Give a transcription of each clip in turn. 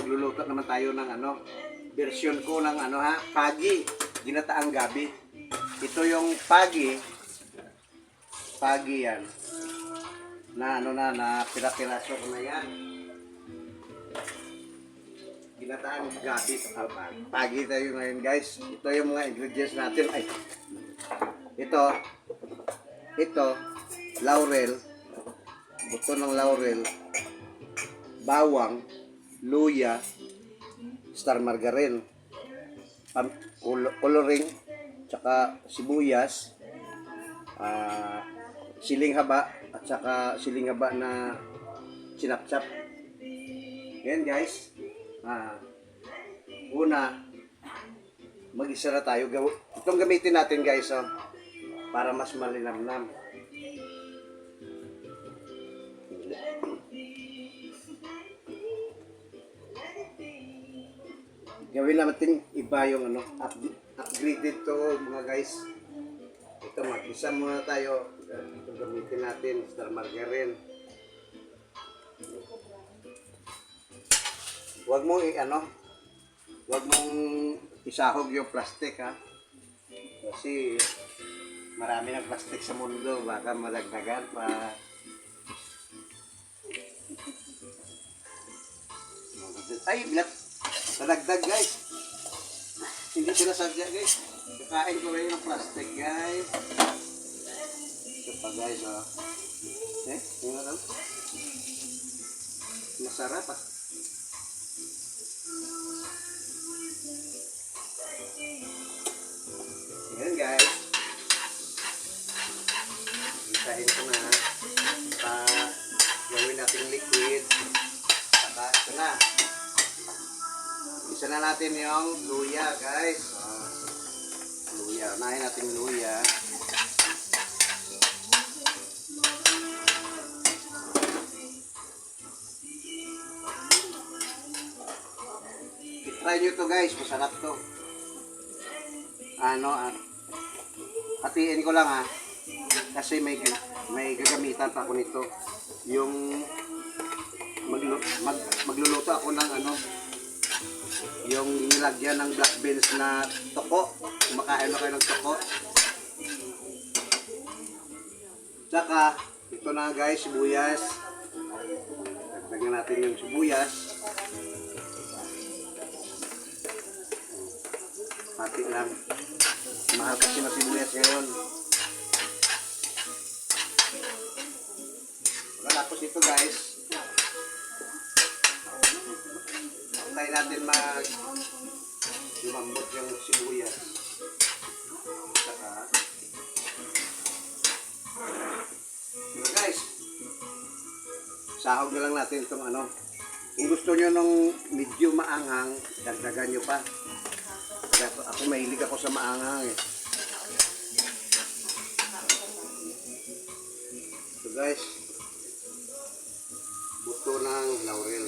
magluluto naman tayo ng ano, version ko ng ano ha, pagi, ginataang gabi. Ito yung pagi yan. Na ano na pira-piraso ko na yan. Ginataang gabi, pagi tayo ngayon guys. Ito yung mga ingredients natin. Ay, ito, laurel, buto ng laurel, bawang, luya, star margarine, coloring, tsaka sibuyas, siling haba, at saka siling haba na sinapsap. Yan guys. Una, mag-isa na tayo. Itong gamitin natin guys, para mas malinamnam. Gawin natin iba yung ano, upgraded to mga guys. Ito, mag-isa muna tayo. Ito gamitin natin, star margarine. Huwag mong huwag mong isahog yung plastic ha. Kasi marami ng plastic sa mundo, baka madagdagan pa. Ay, bilat. Nadagdag guys. Hindi sinasadya guys. Kakain ko rin yung plastic guys. Ito pa guys yung ano? Masarap Ayan guys. Isahin ko na. Gawin natin liquid. Saka ito na. Isa na natin yung luya guys. Luya. Unahin natin luya. I-try nyo to guys. Masarap to. Hatiin ko lang ha. Kasi may gagamitan pa ako nito. Yung magluluto ako ng yung nilagyan ng black beans na toko. Kumakain na kayo ng toko. Tsaka, ito na guys, sibuyas. Dagdagan natin yung sibuyas. Hati lang. Mahal kasi na sibuyas ngayon. Tapos ito guys, tayo natin lumambot yung sibuyas. Saka guys, sahog na lang natin itong kung gusto nyo nung medyo maanghang, dagdagan nyo pa. Kaya ako mahilig ako sa maanghang Ito guys, buto ng laurel.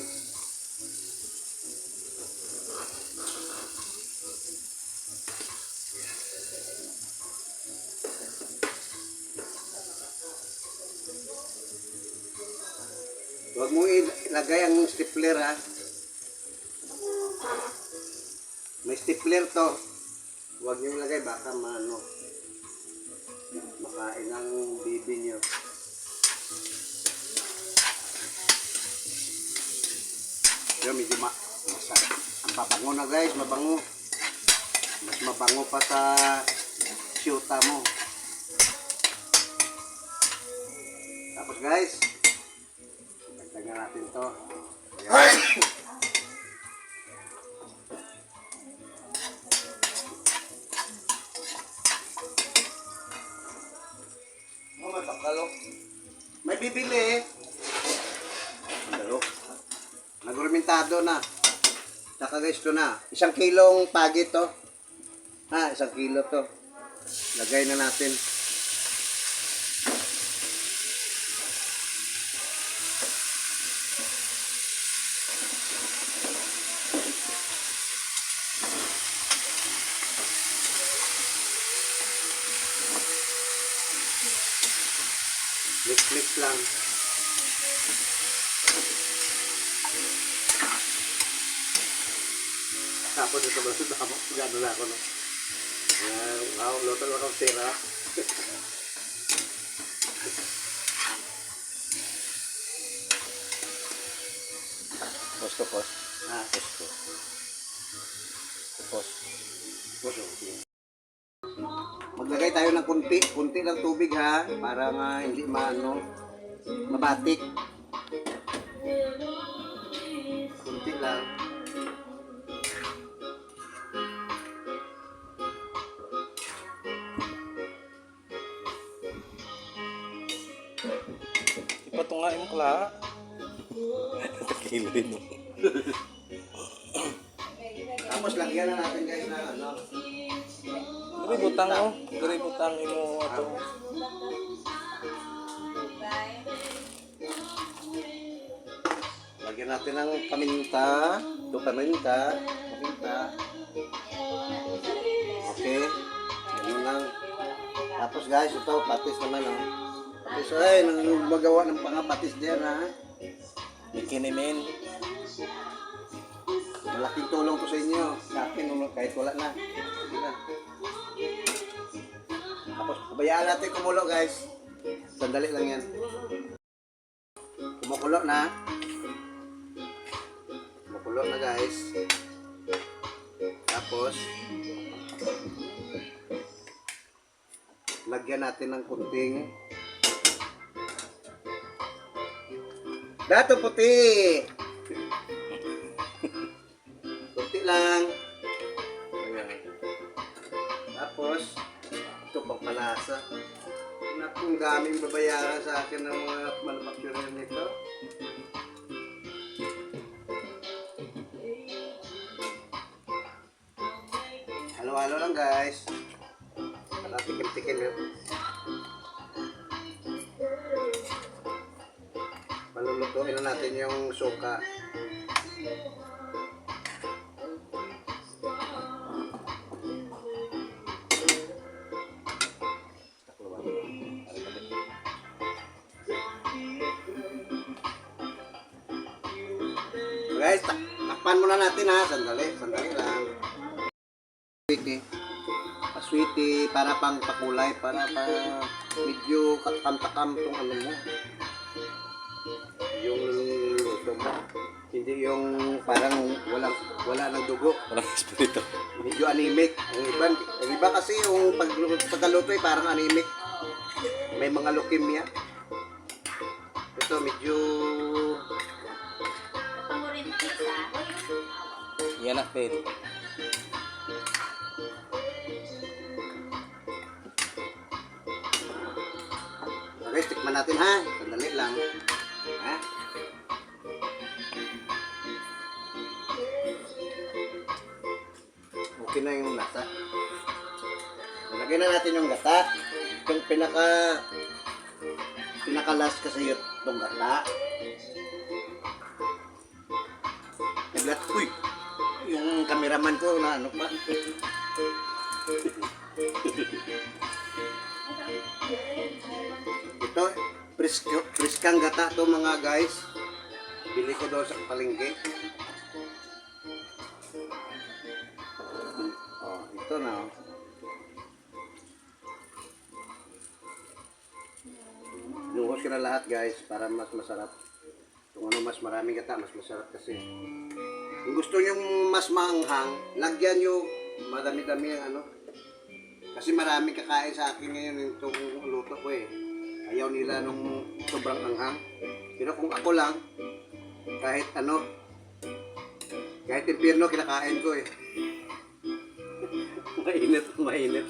Huwag mo ilagay ang stapler ha. May stapler to. Huwag nyo ilagay, baka makain ang bibi nyo. Pero medyo masarap. Ang pabango na guys, mabango. Mas mabango pa sa siyota mo. Tapos guys, dagdagan natin to. Ayan. Matakalo. May bibili Nagrumentado na. Saka guys, ito na. 1 kilong pagi to. 1 kilo to. Lagay na natin. Mix lang. Tapos ito ba sa tama, gano'n na ako, no? Wow, luto na akong tira. Posto, post. Posto. Post. Posto. Maglagay tayo ng kunti lang tubig ha, para nga hindi mabatik. Kunti lang. Ipatungain mo kala. Takilin mo. Tapos lagyan na natin guys na Dari butang mo. Dari butang mo ato. Lagyan natin ng paminta. Ito paminta. Okay. Ganun lang. Tapos guys, ito patis naman Patis ay, magawa ng pangapatis diyan ha. Bikinimin. Malaking tulong to sa inyo. Sa akin, kahit wala na. Sige na. Tapos, pabayaan natin kumulo guys. Sandali lang yan. Kumukulo na. Kumukulo na guys. Tapos, lagyan natin ng kunting dato puti. Kunti lang. Ayan. Tapos, ito pang palasa. Kung daming babayaran sa akin ng mga manufacturer nito. Halo-halo lang guys. Para tikim-tikim yun. Malulutuin na natin yung suka. Guys, takpan muna natin ha. Sandali lang. Sweetie. Sweetie, para pang pakulay, para medyo katakam-takam tong ano mo. Yung luto mo. Hindi yung parang wala ng dugo. Walang espiritu. Medyo anemic. Ang iba kasi yung pagkaluto ay parang anemic. May mga leukemia. Ito medyo Yan na, Pete. guys, tikman natin ha. Sandali lang. Ha? Okay na yung lasa. Lagyan na natin yung gata. Yung pinaka-last kasi yung gata. Uy! Yung cameraman ko na ano pa. Ito, priskang gata to mga guys. Bili ko doon sa palengke. Oh, ito na. Luhos ko na lahat guys para mas masarap. Kung ano mas maraming gata, mas masarap kasi. Kung gusto nyo mas maanghang, lagyan nyo madami-dami ang ano. Kasi maraming kakain sa akin ngayon itong luto ko eh. Ayaw nila nung sobrang anghang. Pero kung ako lang, kahit ano, kahit impyerno kinakain ko eh. mainit.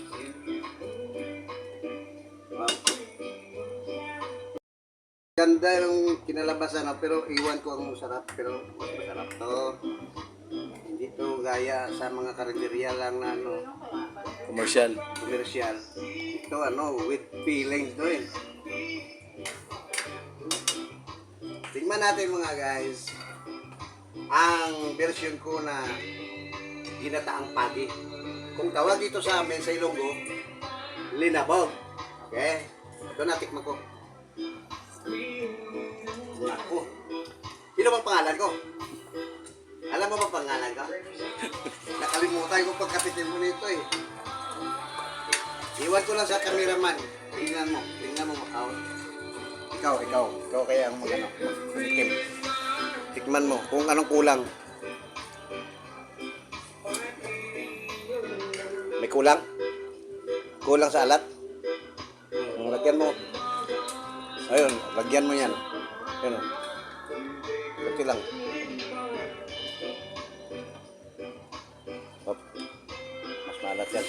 Wow. Ganda yung kinalabasan pero iwan ko ang masarap pero mas masarap to. Hindi to gaya sa mga karinderya lang na ano. Commercial. Ito ano, with feelings to eh. Tingnan natin mga guys. Ang version ko na ginataang pagi. Kung tawag dito sa amin sa Ilonggo, linabog. Okay? Ito na, tikman ko. Ako. Sino bang pangalan ko? Alam mo ba pangalan ko? nakalimutan ko pagkapitin mo nito eh. Iwan ko lang sa cameraman. Tingnan mo makaw. Ikaw kaya ang magano. Tikim. Tikman mo kung anong kulang. May kulang? Kulang sa alat? Lagyan mo. Ayun, lagyan mo yan. Ayun. Okay lang. Hop. Mas maalat yan.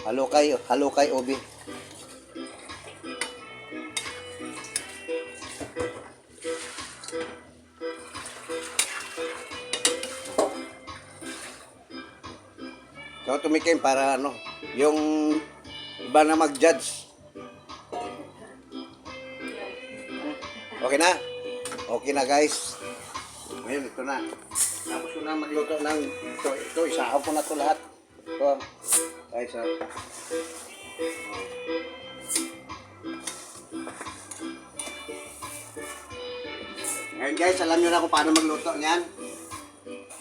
Halo kay Obi. So tumikim para ano, yung iba na mag-judge. Okay na? Okay na guys. Ngayon, ito na. Tapos ko na magluto ng ito isahaw ko na ito lahat. Ito. Guys, Ngayon guys, alam nyo na kung paano magluto niyan.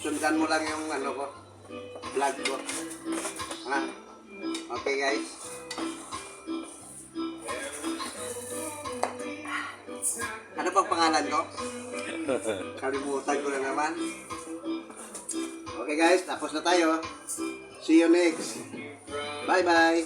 Sundan mo lang yung ano ko, vlog ko. Ha? Okay guys. Ano pang pangalan ko? Kalimutan ko na naman. Okay guys, tapos na tayo. See you next. Bye bye.